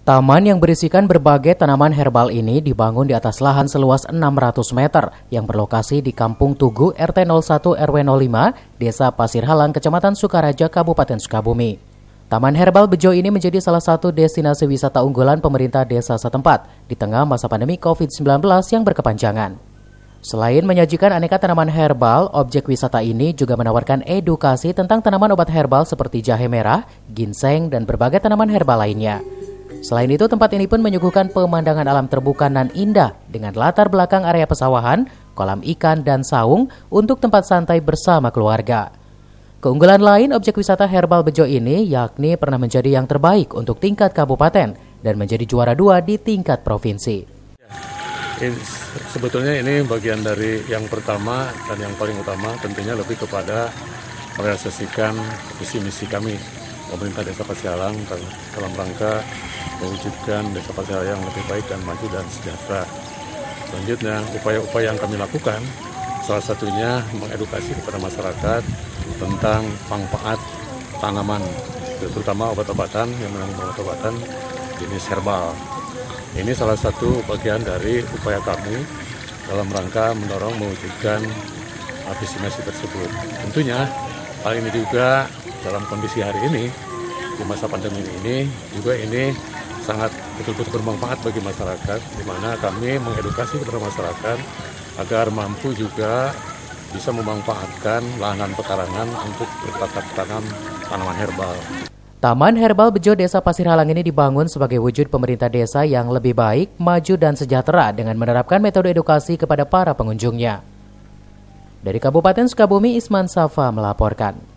Taman yang berisikan berbagai tanaman herbal ini dibangun di atas lahan seluas 600 meter yang berlokasi di Kampung Tugu RT 01 RW 05, Desa Pasir Halang, Kecamatan Sukaraja, Kabupaten Sukabumi. Taman herbal Bejo ini menjadi salah satu destinasi wisata unggulan pemerintah desa setempat di tengah masa pandemi COVID-19 yang berkepanjangan. Selain menyajikan aneka tanaman herbal, objek wisata ini juga menawarkan edukasi tentang tanaman obat herbal seperti jahe merah, ginseng, dan berbagai tanaman herbal lainnya. Selain itu, tempat ini pun menyuguhkan pemandangan alam terbuka nan indah dengan latar belakang area pesawahan, kolam ikan, dan saung untuk tempat santai bersama keluarga. Keunggulan lain objek wisata herbal Bejo ini yakni pernah menjadi yang terbaik untuk tingkat kabupaten dan menjadi juara 2 di tingkat provinsi. Sebetulnya ini bagian dari yang pertama dan yang paling utama tentunya lebih kepada merealisasikan visi misi kami pemerintah Desa Pasir Halang dalam rangka mewujudkan Desa Pasir Halang yang lebih baik dan maju dan sejahtera. Selanjutnya, upaya-upaya yang kami lakukan, salah satunya mengedukasi kepada masyarakat tentang manfaat tanaman, terutama obat-obatan yang mengandung obat-obatan jenis herbal. Ini salah satu bagian dari upaya kami dalam rangka mendorong mewujudkan visi misi tersebut. Tentunya hal ini juga dalam kondisi hari ini, di masa pandemi ini, juga ini sangat betul-betul bermanfaat bagi masyarakat, di mana kami mengedukasi kepada masyarakat agar mampu juga bisa memanfaatkan lahan pekarangan untuk bercocok tanam tanaman herbal. Taman Herbal Bejo Desa Pasir Halang ini dibangun sebagai wujud pemerintah desa yang lebih baik, maju, dan sejahtera dengan menerapkan metode edukasi kepada para pengunjungnya. Dari Kabupaten Sukabumi, Isman Safa melaporkan.